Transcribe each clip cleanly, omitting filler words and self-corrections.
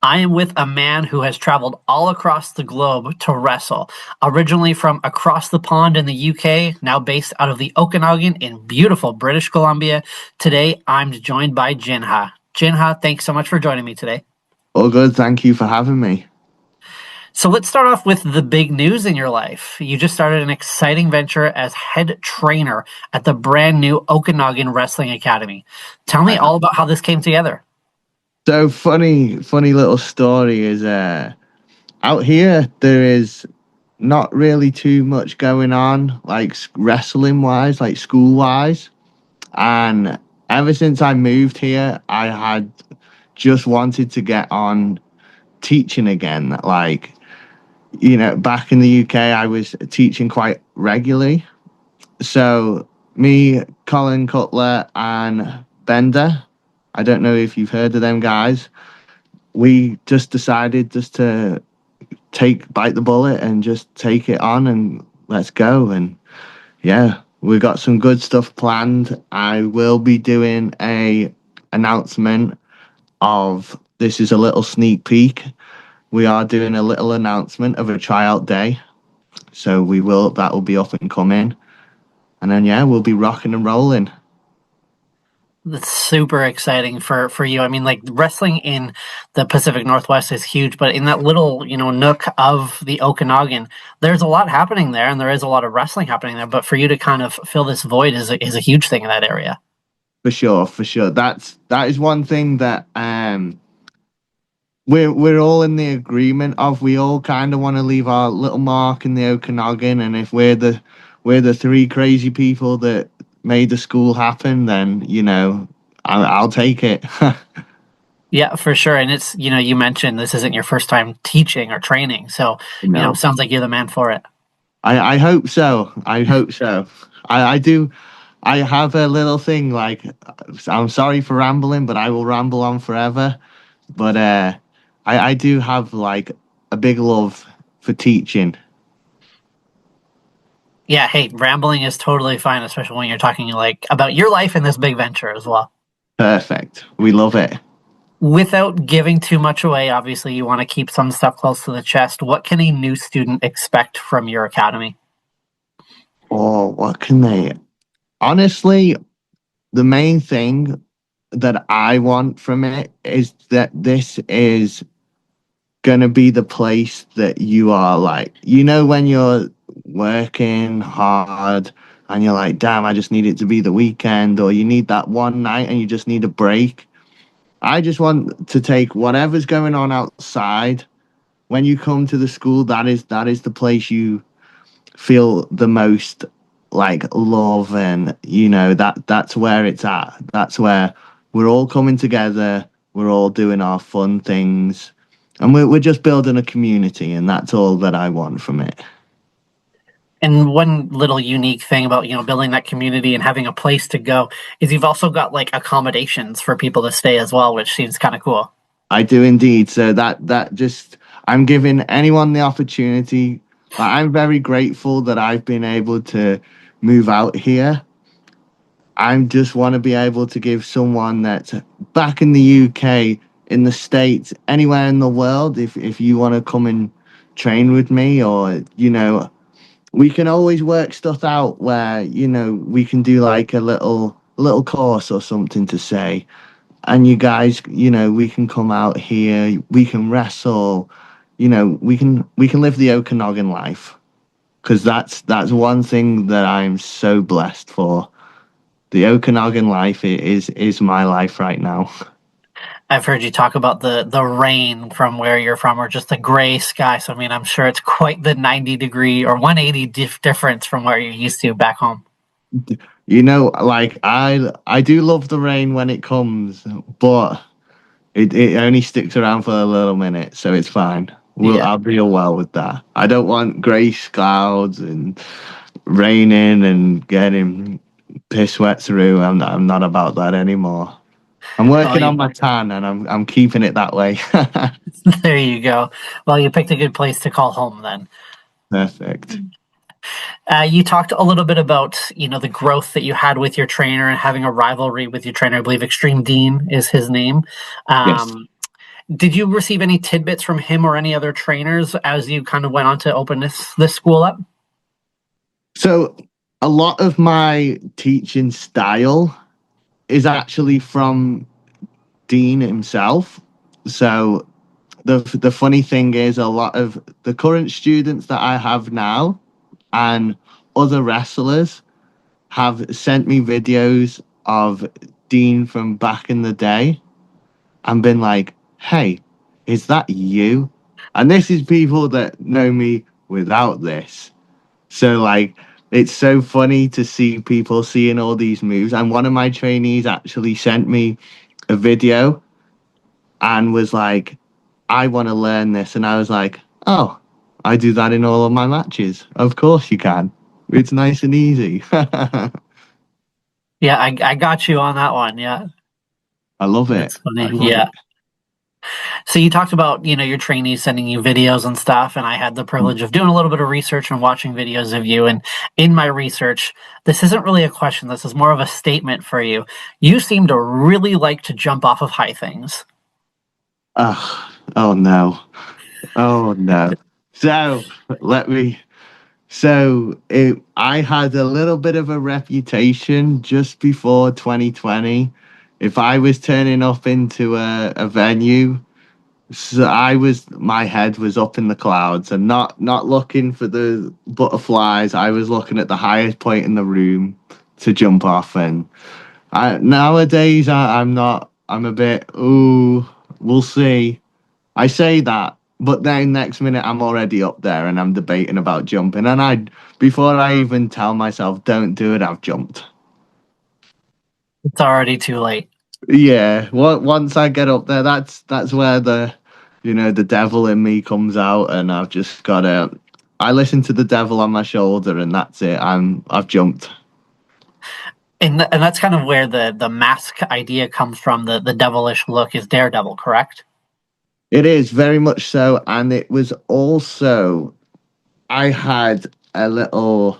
I am with a man who has traveled all across the globe to wrestle. Originally from across the pond in the UK, now based out of the Okanagan in beautiful British Columbia. Today, I'm joined by Ginha. Ginha, thanks so much for joining me today. All good. Thank you for having me. So let's start off with the big news in your life. You just started an exciting venture as head trainer at the brand new Okanagan Wrestling Academy. Tell me all about how this came together. So funny little story is out here there is not really too much going on like wrestling wise, like school wise. And ever since I moved here, I had just wanted to get on teaching again. Like, back in the UK, I was teaching quite regularly. So me, Colin Cutler, and Bender, I don't know if you've heard of them guys. We just decided just to bite the bullet and just take it on and let's go. And yeah, we got some good stuff planned. I will be doing a announcement of this is a little sneak peek. We are doing a little announcement of a tryout day. So that will be up and coming. And then yeah, we'll be rocking and rolling. That's super exciting for you. I mean, like wrestling in the Pacific Northwest is huge, but in that little, nook of the Okanagan, there's a lot happening there and there is a lot of wrestling happening there. But for you to kind of fill this void is a huge thing in that area. For sure, for sure. That is one thing that we're all in the agreement of. We all kind of want to leave our little mark in the Okanagan, and if we're the three crazy people that made the school happen, then I'll take it. Yeah, for sure. And it's, you mentioned this isn't your first time teaching or training, so sounds like you're the man for it. I hope so. I hope so. I do. I have a little thing like I'm sorry for rambling, but I will ramble on forever. But I do have like a big love for teaching. Yeah, hey, rambling is totally fine, especially when you're talking like about your life in this big venture as well. Perfect. We love it. Without giving too much away, obviously you want to keep some stuff close to the chest. What can a new student expect from your academy? Oh, what can they? Honestly, the main thing that I want from it is that this is going to be the place that you are like, when you're working hard and you're like, damn, I just need it to be the weekend, or you need that one night and you just need a break. I just want to take whatever's going on outside. When you come to the school, that is the place you feel the most like love, and that's where it's at. That's where we're all coming together, we're all doing our fun things, and we're just building a community, and that's all that I want from it. And one little unique thing about, building that community and having a place to go is you've also got like accommodations for people to stay as well, which seems kind of cool. I do indeed. So that just I'm giving anyone the opportunity. I'm very grateful that I've been able to move out here. I just want to be able to give someone that's back in the UK, in the States, anywhere in the world, if you want to come and train with me, or we can always work stuff out where we can do like a little course or something to say, and you guys, we can come out here, we can wrestle, we can live the Okanagan life, because that's one thing that I'm so blessed for. The Okanagan life is my life right now. I've heard you talk about the rain from where you're from, or just the gray sky. So I mean, I'm sure it's quite the 90-degree or 180 difference from where you're used to back home. Like I do love the rain when it comes, but it only sticks around for a little minute, so it's fine. I'll deal well with that. I don't want grey clouds and raining and getting piss wet through. I'm not about that anymore. I'm working on my tan, and I'm keeping it that way. There you go. Well, you picked a good place to call home then. Perfect. You talked a little bit about, the growth that you had with your trainer and having a rivalry with your trainer. I believe Extreme Dean is his name. Yes. Did you receive any tidbits from him or any other trainers as you kind of went on to open this school up? So a lot of my teaching style is actually from Dean himself. So the funny thing is a lot of the current students that I have now and other wrestlers have sent me videos of Dean from back in the day and been like, "Hey, is that you?" And this is people that know me without this. So like it's so funny to see people seeing all these moves. And one of my trainees actually sent me a video and was like, I want to learn this. And I was like, oh, I do that in all of my matches. Of course you can. It's nice and easy. I Yeah, I got you on that one. Yeah, love it. that's I funny. love it. Yeah. So you talked about, your trainees sending you videos and stuff, and I had the privilege of doing a little bit of research and watching videos of you. And in my research, this isn't really a question, this is more of a statement for you. You seem to really like to jump off of high things. Oh no. Oh no. So let me I had a little bit of a reputation just before 2020. If I was turning up into a venue, so my head was up in the clouds and not looking for the butterflies. I was looking at the highest point in the room to jump off. And nowadays I'm not. I'm a bit. Ooh, we'll see. I say that, but then next minute I'm already up there and I'm debating about jumping. And before I even tell myself don't do it, I've jumped. It's already too late. Yeah, once I get up there, that's where the devil in me comes out, and I've just gotta. I listen to the devil on my shoulder, and that's it. I've jumped. And that's kind of where the mask idea comes from. The devilish look is Daredevil, correct? It is very much so, and it was also I had a little.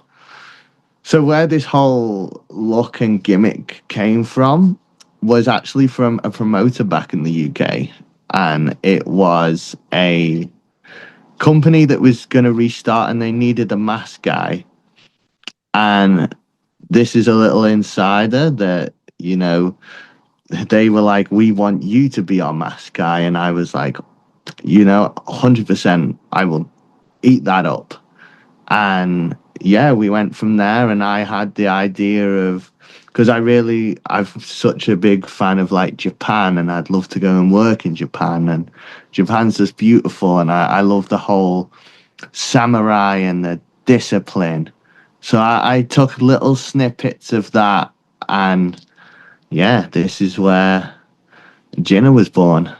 So where this whole look and gimmick came from was actually from a promoter back in the UK, and it was a company that was going to restart and they needed a mask guy. And this is a little insider that, they were like, we want you to be our mask guy. And I was like, 100%, I will eat that up. And yeah, we went from there. And I had the idea of, because I'm such a big fan of like Japan and I'd love to go and work in Japan. And Japan's just beautiful. And I love the whole samurai and the discipline. So I took little snippets of that, and yeah, this is where Ginha was born.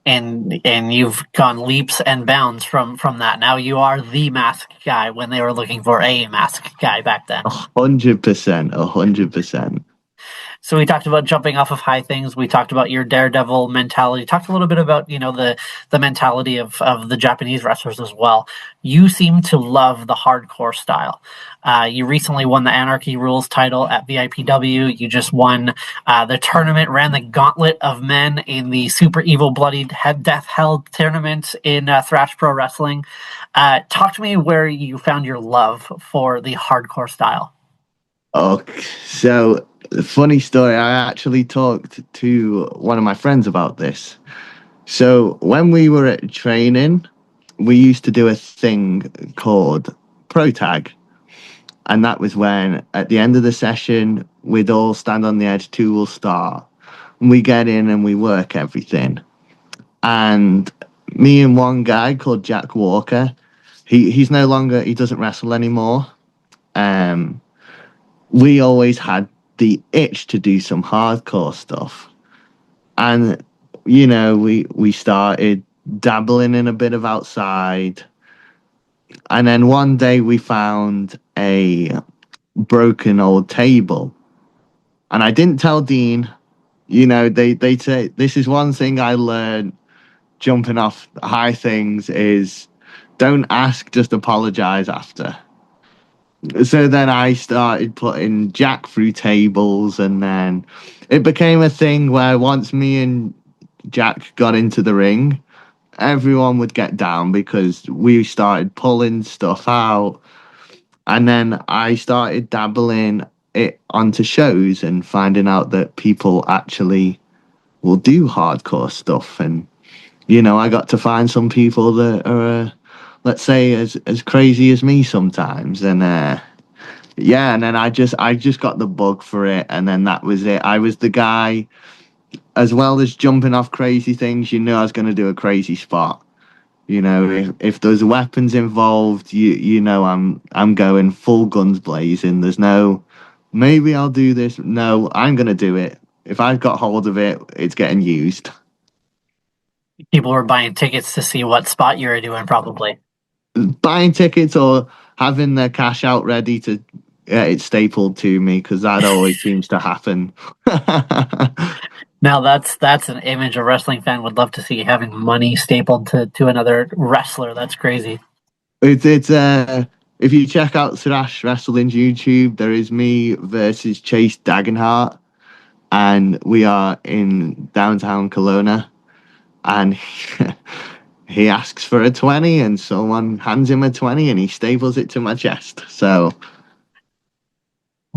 And you've gone leaps and bounds from that. Now you are the mask guy when they were looking for a mask guy back then. 100%, 100%. So we talked about jumping off of high things. We talked about your daredevil mentality. Talked a little bit about the mentality of the Japanese wrestlers as well. You seem to love the hardcore style. You recently won the Anarchy Rules title at VIPW. You just won the tournament, ran the Gauntlet of Men in the Super Evil Bloody Death Hell tournament in Thrash Pro Wrestling. Talk to me where you found your love for the hardcore style. Okay, so funny story. I actually talked to one of my friends about this. So when we were at training, we used to do a thing called Pro Tag. And that was when, at the end of the session, we'd all stand on the edge, two will start. And we get in and we work everything. And me and one guy called Jack Walker, he's no longer, he doesn't wrestle anymore. Um, we always had the itch to do some hardcore stuff. And, we started dabbling in a bit of outside. And then one day we found a broken old table. And I didn't tell Dean, they say this is one thing I learned jumping off high things is don't ask, just apologize after. So then I started putting Jack through tables, and then it became a thing where once me and Jack got into the ring, everyone would get down because we started pulling stuff out. And then I started dabbling it onto shows and finding out that people actually will do hardcore stuff. And, I got to find some people that are, let's say, as crazy as me sometimes. And, yeah, and then I just got the bug for it, and then that was it. I was the guy, as well as jumping off crazy things, I was going to do a crazy spot. If there's weapons involved, I'm going full guns blazing. There's no maybe I'll do this. No, I'm gonna do it. If I've got hold of it, it's getting used. People were buying tickets to see what spot you were doing, probably. Buying tickets or having their cash out ready to get it stapled to me because that always seems to happen. Now that's an image a wrestling fan would love to see, having money stapled to another wrestler. That's crazy. It's if you check out Thrash Wrestling's YouTube, there is me versus Chase Dagenhart, and we are in downtown Kelowna, and he asks for a 20, and someone hands him a 20, and he staples it to my chest. So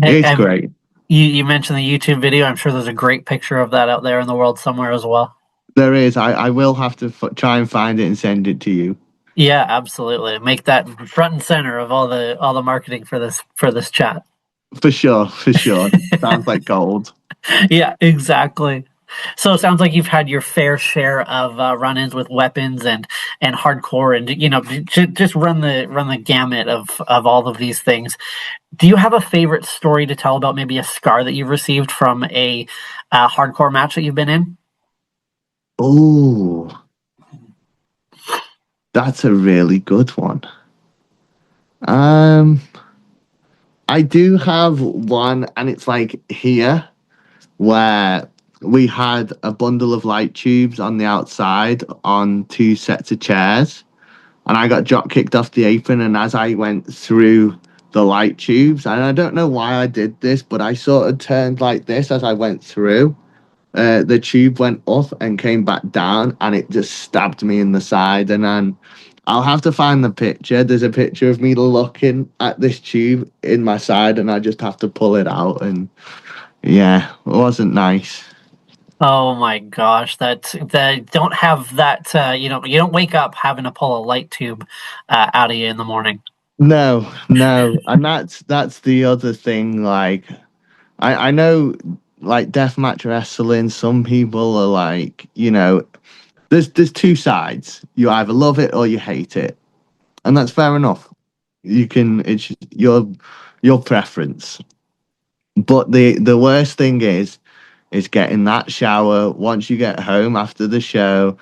it's Have great. you mentioned the YouTube video? I'm sure there's a great picture of that out there in the world somewhere as well. There is. I will have to try and find it and send it to you. Yeah, absolutely. Make that front and center of all the marketing for this chat. For sure, for sure. Sounds like gold. Yeah, exactly. So it sounds like you've had your fair share of run-ins with weapons and hardcore, and just run the gamut of all of these things. Do you have a favorite story to tell about maybe a scar that you've received from a hardcore match that you've been in? Oh, that's a really good one. Um, I do have one, and it's like here where we had a bundle of light tubes on the outside on two sets of chairs, and I got drop kicked off the apron. And as I went through the light tubes, and I don't know why I did this, but I sort of turned like this as I went through. The tube went up and came back down, and it just stabbed me in the side. And then I'll have to find the picture. There's a picture of me looking at this tube in my side, and I just have to pull it out. And yeah, it wasn't nice. Oh my gosh, that don't have that. You don't wake up having to pull a light tube out of you in the morning. No, no, and that's the other thing. Like, I know, like deathmatch wrestling, some people are like, there's two sides. You either love it or you hate it, and that's fair enough. It's your preference. But the worst thing is getting that shower once you get home after the show.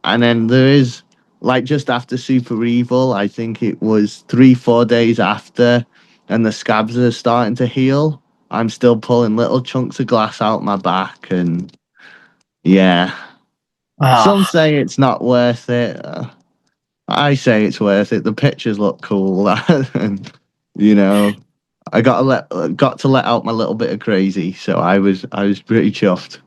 And then there is, like, just after Super Evil, I think it was 3, 4 days after, and the scabs are starting to heal. I'm still pulling little chunks of glass out my back, and yeah. Some Ah, say it's not worth it. I say it's worth it. The pictures look cool, and you know, got to let out my little bit of crazy. So I was pretty chuffed.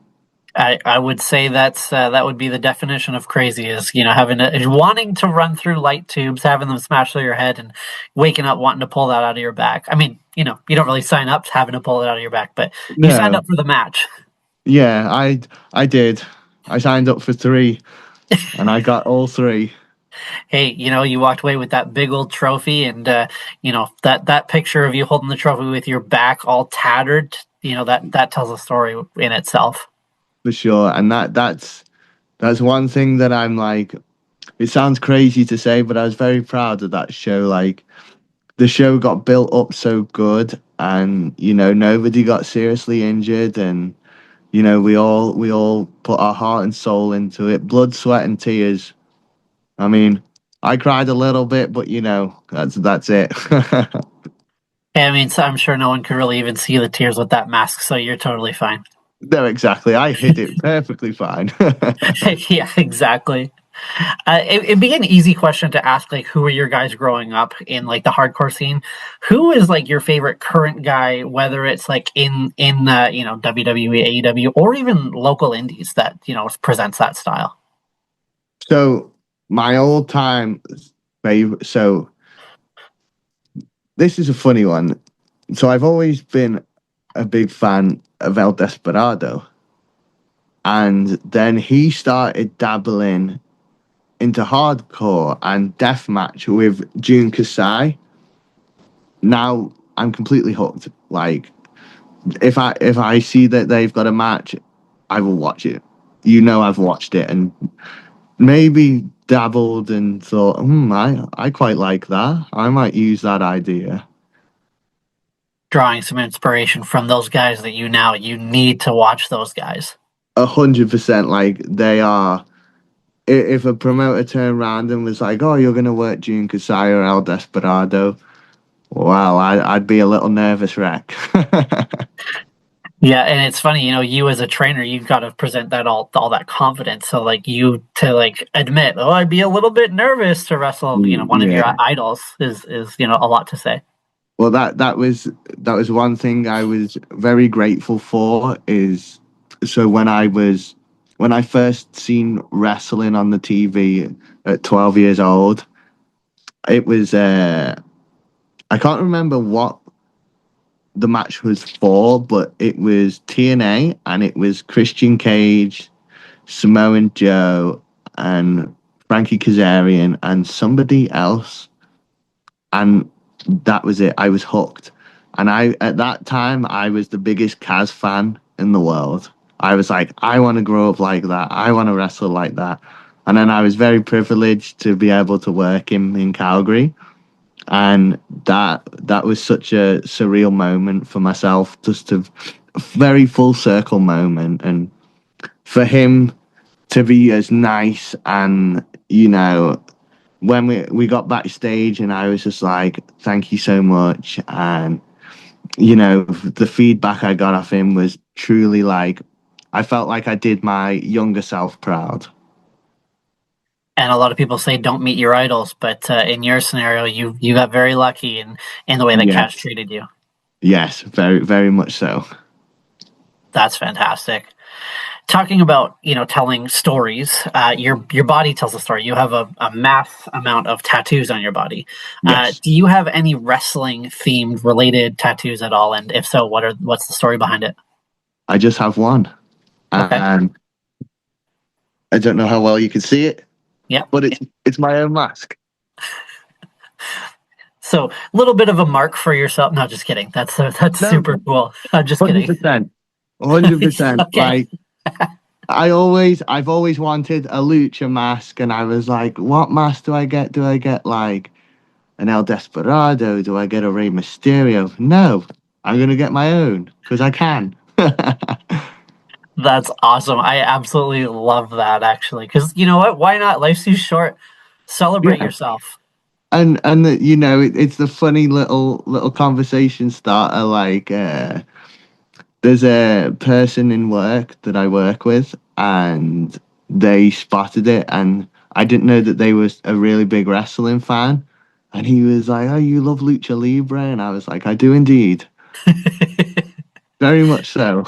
I would say that would be the definition of crazy, is wanting to run through light tubes, having them smash through your head, and waking up wanting to pull that out of your back. I mean, you don't really sign up to having to pull it out of your back, but you signed No, up for the match. yeah, I did. I signed up for 3, and I got all 3. Hey, you walked away with that big old trophy, and that picture of you holding the trophy with your back all tattered. That tells a story in itself. For sure. And that's one thing that I'm like. It sounds crazy to say, but I was very proud of that show. Like, the show got built up so good, and nobody got seriously injured, and we all put our heart and soul into it, blood, sweat, and tears. I mean, I cried a little bit, but that's it. I mean, so I'm sure no one could really even see the tears with that mask, so you're totally fine. No, exactly. I hid it perfectly fine. Yeah, exactly. It'd be an easy question to ask, like, who are your guys growing up in like the hardcore scene? Who is like your favorite current guy, whether it's like in WWE, AEW, or even local indies that presents that style? So my all-time favorite. So this is a funny one. So I've always been a big fan of El Desperado, and then he started dabbling into hardcore and deathmatch with June Kasai. Now I'm completely hooked. Like if I see that they've got a match, I will watch it. I've watched it and maybe dabbled and thought, I quite like that. I might use that idea. Drawing some inspiration from those guys that you need to watch those guys. 100%. Like they are. If a promoter turned around and was like, "Oh, you're gonna work June Kasai or El Desperado," well, I'd be a little nervous wreck. Yeah, and it's funny, you as a trainer, you've got to present that all that confidence. So like you to like admit, oh, I'd be a little bit nervous to wrestle, one of your Yeah. idols is a lot to say. Well, that was one thing I was very grateful for. Is so when I first seen wrestling on the TV at 12 years old, it was I can't remember what the match was for, but it was TNA and it was Christian Cage, Samoan Joe, and Frankie Kazarian and somebody else, and that was it. I was hooked, and I at that time I was the biggest Kaz fan in the world. I was like, I want to grow up like that. I want to wrestle like that. And then I was very privileged to be able to work him in Calgary, and that was such a surreal moment for myself, just a very full circle moment, and for him to be as nice and when we got backstage and I was just like, thank you so much. And, the feedback I got off him was truly like, I felt like I did my younger self proud. And a lot of people say don't meet your idols, but in your scenario, you got very lucky in the way that Cash Yes. treated you. Yes, very, very much so. That's fantastic. Talking about telling stories, your body tells a story. You have a mass amount of tattoos on your body. Yes. Do you have any wrestling themed related tattoos at all? And if so, what's the story behind it? I just have one. Okay. And I don't know how well you can see it, Yeah. but it's my own mask. So a little bit of a mark for yourself. No, just kidding. That's No, super cool. I'm just kidding. 100%. 100%. Okay. Like I've always wanted a lucha mask, and I was like, what mask do I get? Do I get like an El Desperado? Do I get a Rey Mysterio? No, I'm gonna get my own because I can. That's awesome. I absolutely love that actually. Because you know what? Why not? Life's too short. Celebrate Yeah, yourself. it's the funny little conversation starter. Like, there's a person in work that I work with, and they spotted it, and I didn't know that they was a really big wrestling fan. And he was like, "Oh, you love lucha libre?" And I was like, "I do indeed, very much so."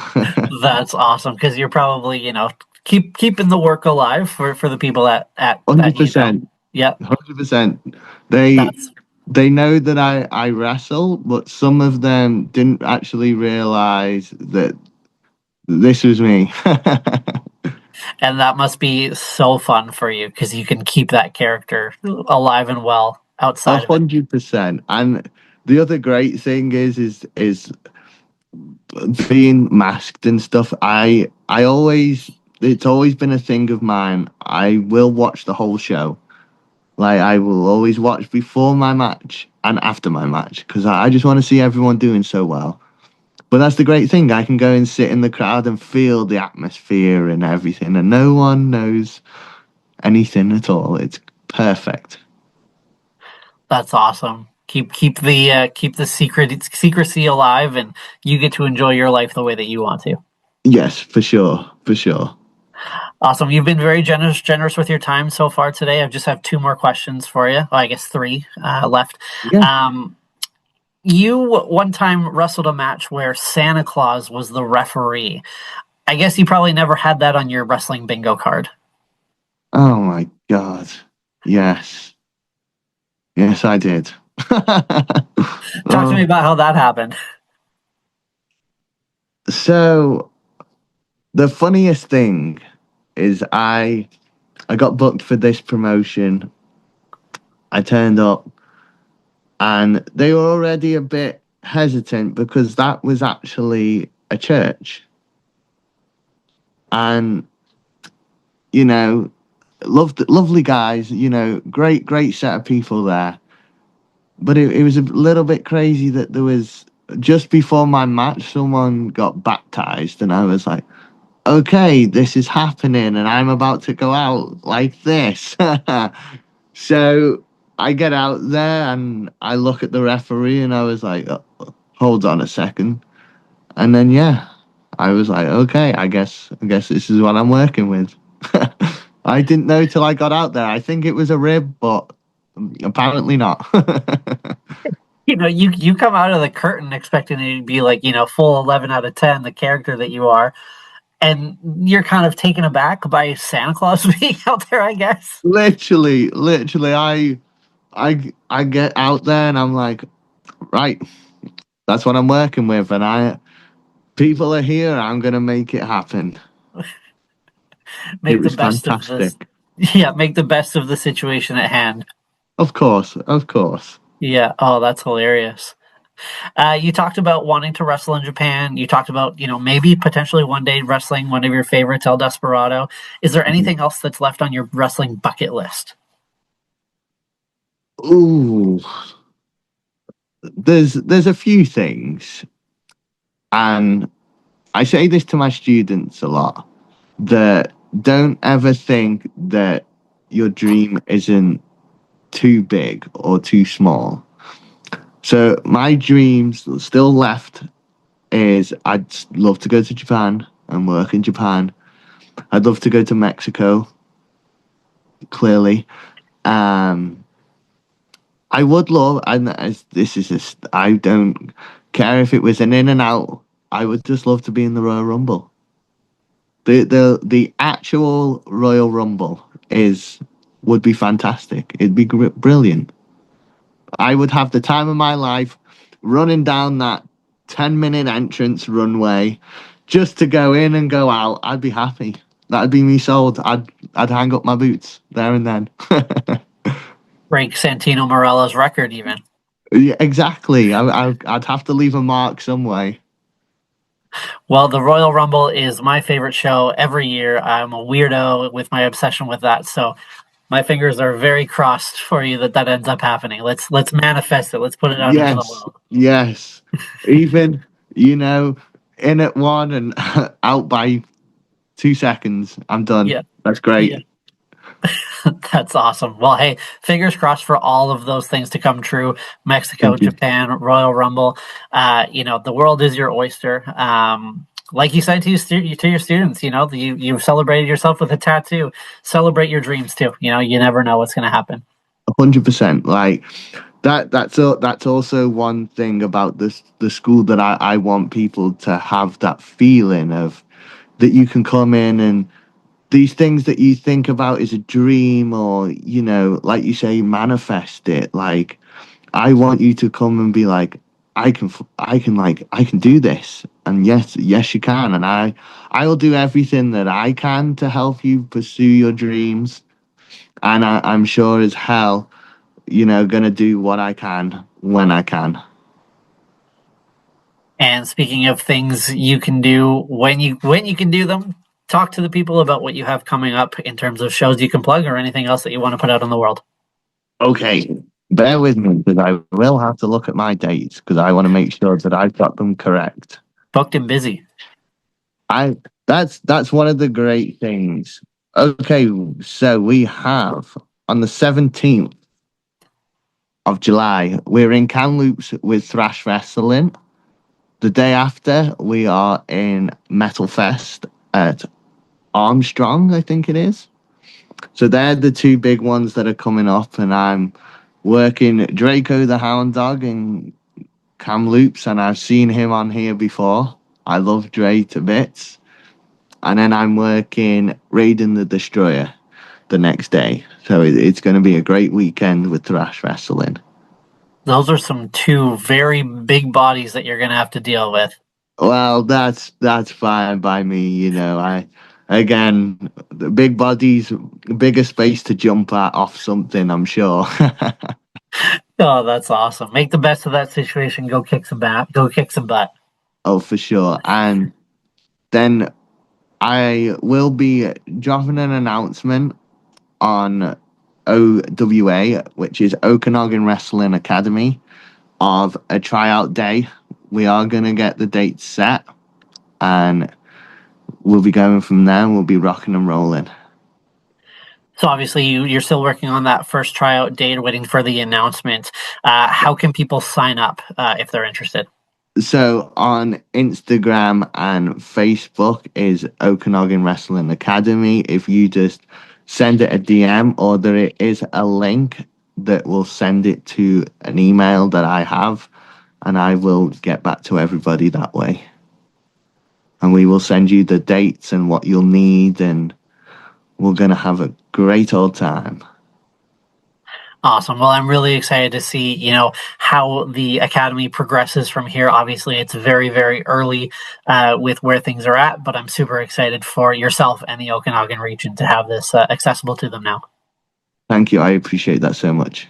That's awesome because you're probably keeping the work alive for the people at 100%, Yep. 100%. They That's they know that I wrestle, but some of them didn't actually realize that this was me. and that must be so fun for you because you can keep that character alive and well A outside of it. 100%. And the other great thing is being masked and stuff. I always it's always been a thing of mine. I will watch the whole show. Like I will always watch before my match and after my match because I just want to see everyone doing so well. But that's the great thing. I can go and sit in the crowd and feel the atmosphere and everything, and no one knows anything at all. It's perfect. That's awesome. Keep the secrecy alive, and you get to enjoy your life the way that you want to. Yes, for sure, for sure. Awesome. You've been very generous with your time so far today. I just have two more questions for you. Well, I guess three left. Yeah. Um, you one time wrestled a match where Santa Claus was the referee. I guess you probably never had that on your wrestling bingo card. Oh my God. Yes. Yes, I did. Talk to me Oh, about how that happened. so the funniest thing is I got booked for this promotion. I turned up and they were already a bit hesitant because that was actually a church. And, you know, lovely guys, great set of people there. But it was a little bit crazy that there was just before my match, someone got baptized, and I was like, okay, this is happening, and I'm about to go out like this. So I get out there and I look at the referee, and I was like, hold on a second. And then, yeah, I was like, okay, I guess this is what I'm working with. I didn't know till I got out there. I think it was a rib, but apparently not. You come out of the curtain expecting it to be like, full 11 out of 10, the character that you are, and you're kind of taken aback by Santa Claus being out there, I guess. Literally, I get out there and I'm like, right, that's what I'm working with, and I people are here. I'm gonna make it happen. It Make the was best of this. fantastic. Yeah, make the best of the situation at hand. Of course. Yeah. Oh, that's hilarious. You talked about wanting to wrestle in Japan. You talked about, maybe potentially one day wrestling one of your favorites, El Desperado. Is there anything else that's left on your wrestling bucket list? Ooh, there's a few things, and I say this to my students a lot, that don't ever think that your dream isn't too big or too small. So my dreams still left is I'd love to go to Japan and work in Japan. I'd love to go to Mexico, clearly. Um, I would love, and this is just, I don't care if it was an in and out. I would just love to be in the Royal Rumble. The actual Royal Rumble is would be fantastic. It'd be brilliant. I would have the time of my life running down that 10-minute entrance runway just to go in and go out. I'd be happy. That'd be me sold. I'd hang up my boots there and then. Break Santino Morella's record, even. Yeah, exactly. I'd have to leave a mark some way. Well, the Royal Rumble is my favorite show every year. I'm a weirdo with my obsession with that. So my fingers are very crossed for you that ends up happening. Let's manifest it. Let's put it out into the Yes, world. yes. Even, you know, in at one and out by 2 seconds. I'm done. Yeah. That's Yeah. great. That's awesome. Well, hey, fingers crossed for all of those things to come true. Mexico, Thank you. Japan, Royal Rumble. The world is your oyster. Like you said to your students, you've celebrated yourself with a tattoo. Celebrate your dreams too. You never know what's going to happen. 100%. Like that's also one thing about this the school that I want people to have that feeling of that you can come in and these things that you think about is a dream or like you say manifest it. Like I want you to come and be like I can do this, and yes you can, and I will do everything that I can to help you pursue your dreams, and I'm sure as hell gonna do what I can when I can. And speaking of things you can do when you can do them, talk to the people about what you have coming up in terms of shows you can plug or anything else that you want to put out in the world. Okay, bear with me because I will have to look at my dates because I want to make sure that I've got them correct. Booked and busy. I that's one of the great things. Okay, so we have on the 17th of July, we're in Kamloops with Thrash Wrestling. The day after, we are in Metal Fest at Armstrong, I think it is. So they're the two big ones that are coming up, and I'm working Draco the Hound Dog in Kamloops, and I've seen him on here before. I love Dre to bits. And then I'm working Raiden the Destroyer the next day. So it's going to be a great weekend with thrash wrestling. Those are some two very big bodies that you're going to have to deal with. Well, that's fine by me. I again the big bodies, bigger space to jump at off something. I'm sure. Oh, that's awesome. Make the best of that situation. Go kick some butt. Oh, for sure. And then I will be dropping an announcement on OWA, which is Okanagan Wrestling Academy, of a tryout day. We are going to get the dates set, and we'll be going from there, and we'll be rocking and rolling. So obviously you're still working on that first tryout date, waiting for the announcement. How can people sign up if they're interested? So on Instagram and Facebook is Okanagan Wrestling Academy. If you just send it a DM, or there is a link that will send it to an email that I have, and I will get back to everybody that way. And we will send you the dates and what you'll need, and we're going to have a great old time. Awesome. Well, I'm really excited to see, how the academy progresses from here. Obviously, it's very, very early with where things are at, but I'm super excited for yourself and the Okanagan region to have this accessible to them now. Thank you. I appreciate that so much.